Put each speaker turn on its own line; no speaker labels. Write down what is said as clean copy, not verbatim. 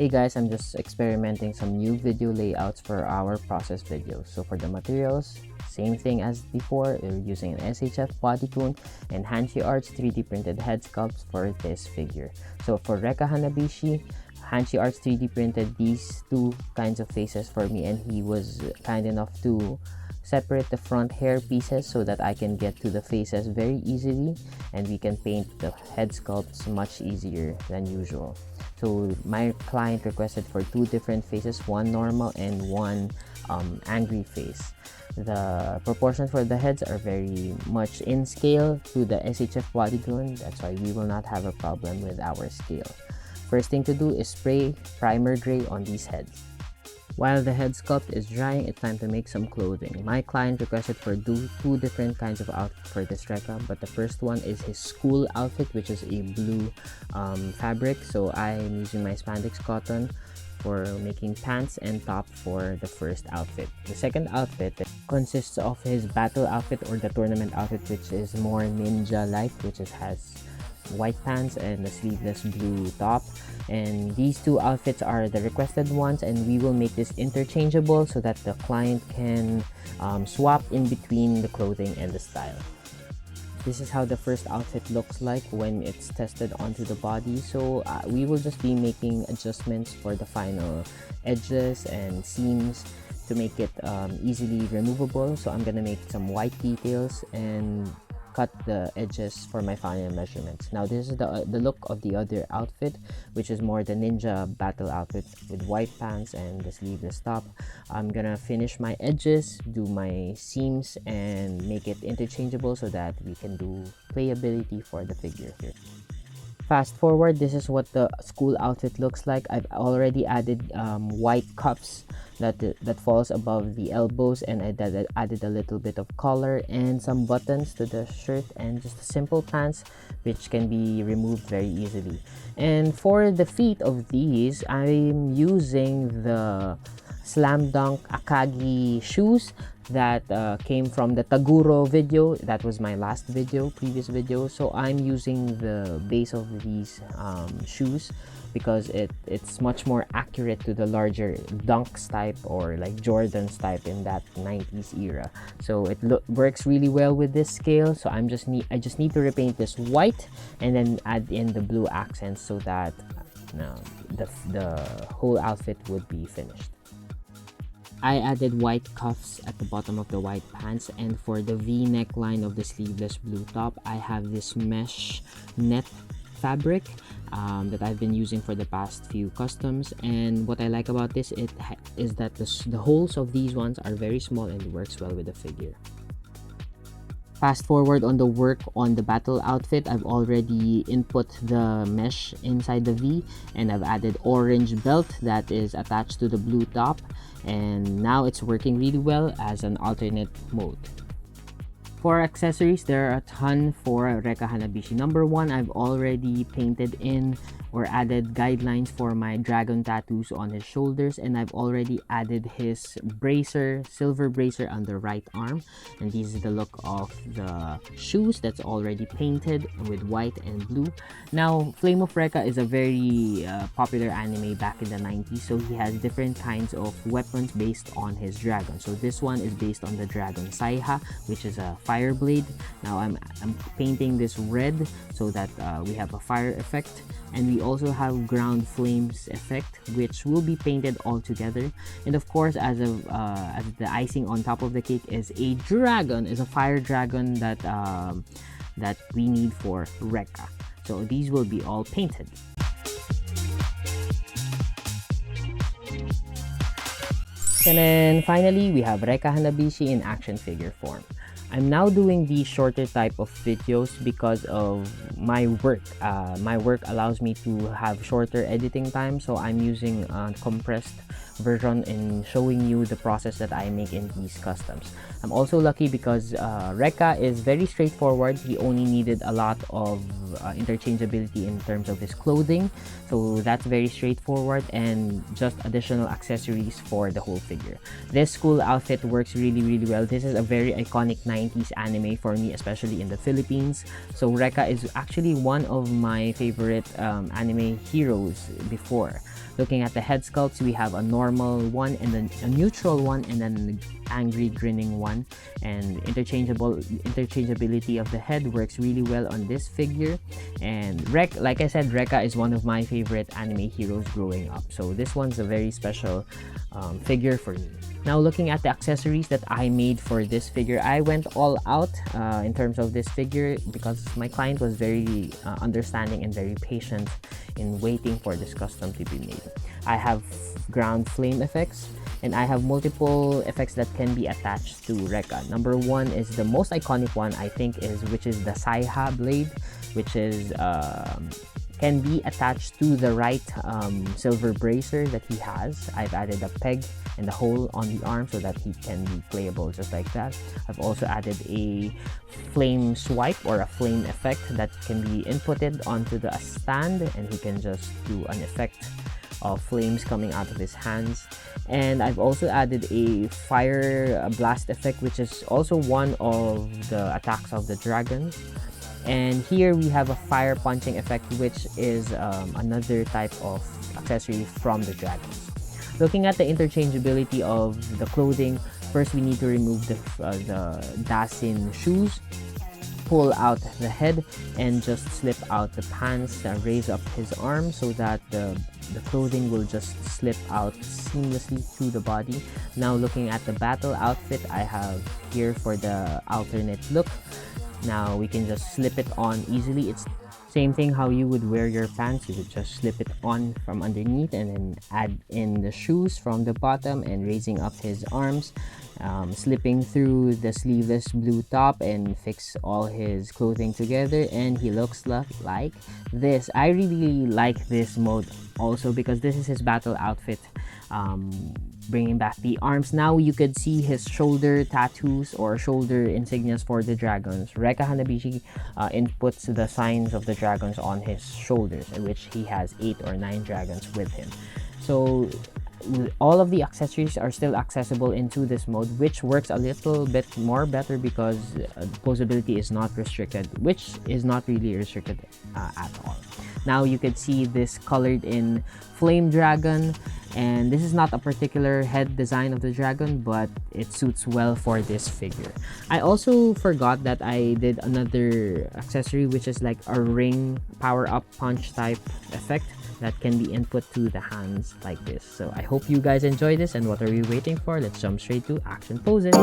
Hey guys, I'm just experimenting some new video layouts for our process videos. So for the materials, same thing as before, we're using an SHF bodycon and shfiguarts 3D printed head sculpts for this figure. So for Recca Hanabishi, shfiguarts 3D printed these two kinds of faces for me, and he was kind enough to separate the front hair pieces so that I can get to the faces very easily, and we can paint the head sculpts much easier than usual. So my client requested for two different faces, one normal and one angry face. The proportions for the heads are very much in scale to the SHF bodycon. That's why we will not have a problem with our scale. First thing to do is spray primer gray on these heads. While the head sculpt is drying, it's time to make some clothing. My client requested for two different kinds of outfit for this Recca, but the first one is his school outfit, which is a blue fabric. So I'm using my spandex cotton for making pants and top for the first outfit. The second outfit consists of his battle outfit or the tournament outfit, which is more ninja-like, which has white pants and a sleeveless blue top. And these two outfits are the requested ones, and we will make this interchangeable so that the client can swap in between the clothing and the style. This is how the first outfit looks like when it's tested onto the body. So we will just be making adjustments for the final edges and seams to make it easily removable. So I'm gonna make some white details and cut the edges for my final measurements. Now this is the look of the other outfit, which is more the ninja battle outfit with white pants and the sleeveless top. I'm gonna finish my edges, do my seams, and make it interchangeable so that we can do playability for the figure here. Fast forward, this is what the school outfit looks like. I've already added white cuffs that falls above the elbows, and I added a little bit of collar and some buttons to the shirt, and just simple pants which can be removed very easily. And for the feet of these, I'm using the Slam Dunk Akagi shoes that came from the Taguro video. That was my last video, previous video. So I'm using the base of these shoes because it's much more accurate to the larger Dunks type or like Jordan's type in that 90s era. So it works really well with this scale. So I just need to repaint this white and then add in the blue accents so that the whole outfit would be finished. I added white cuffs at the bottom of the white pants, and for the V neckline of the sleeveless blue top, I have this mesh net fabric that I've been using for the past few customs. And what I like about this is that the holes of these ones are very small and it works well with the figure. Fast forward on the work on the battle outfit, I've already input the mesh inside the V, and I've added orange belt that is attached to the blue top, and now it's working really well as an alternate mode. For accessories, there are a ton for Recca Hanabishi. Number one, I've already painted in or added guidelines for my dragon tattoos on his shoulders, and I've already added his bracer, silver bracer on the right arm. And this is the look of the shoes that's already painted with white and blue. Now, Flame of Recca is a very popular anime back in the 90s, so he has different kinds of weapons based on his dragon. So this one is based on the dragon Saiha, which is a fire blade. Now I'm painting this red so that we have a fire effect, and we also have ground flames effect, which will be painted all together. And of course, as the icing on top of the cake is a dragon, is a fire dragon that we need for Recca. So these will be all painted. And then finally, we have Recca Hanabishi in action figure form. I'm now doing these shorter type of videos because of my work. My work allows me to have shorter editing time, so I'm using a compressed version in showing you the process that I make in these customs. I'm also lucky because Recca is very straightforward. He only needed a lot of interchangeability in terms of his clothing, so that's very straightforward, and just additional accessories for the whole figure. This school outfit works really well. This is a very iconic 90s anime for me, especially in the Philippines. So Recca is actually one of my favorite anime heroes before. Looking at the head sculpts, we have a normal one and then a neutral one and then an angry grinning one. And interchangeability of the head works really well on this figure. And like I said, Recca is one of my favorite anime heroes growing up, so this one's a very special figure for me. Now, looking at the accessories that I made for this figure, I went all out in terms of this figure because my client was very understanding and very patient in waiting for this custom to be made. I have ground flame effects, and I have multiple effects that can be attached to Recca. Number one is the most iconic one, I think, which is the saiha blade, which is can be attached to the right silver bracer that he has. I've added a peg and a hole on the arm so that he can be playable just like that. I've also added a flame swipe or a flame effect that can be inputted onto the stand, and he can just do an effect of flames coming out of his hands. And I've also added a fire blast effect, which is also one of the attacks of the dragons. And here we have a fire punching effect, which is another type of accessory from the dragons. Looking at the interchangeability of the clothing, first we need to remove the Dasin shoes, pull out the head, and just slip out the pants and raise up his arm so that the clothing will just slip out seamlessly through the body. Now, looking at the battle outfit, I have here for the alternate look. Now we can just slip it on easily. It's same thing how you would wear your pants. You would just slip it on from underneath and then add in the shoes from the bottom and raising up his arms, slipping through the sleeveless blue top and fix all his clothing together, and he looks like this. I really like this mode also because this is his battle outfit, bringing back the arms. Now you could see his shoulder tattoos or shoulder insignias for the dragons. Recca Hanabishi inputs the signs of the dragons on his shoulders, in which he has 8 or 9 dragons with him. So all of the accessories are still accessible into this mode, which works a little bit more better because posability is not restricted, which is not really restricted at all. Now you could see this colored in flame dragon, and this is not a particular head design of the dragon, but it suits well for this figure. I also forgot that I did another accessory, which is like a ring power up punch type effect that can be input to the hands like this. So I hope you guys enjoy this, and what are we waiting for? Let's jump straight to action poses.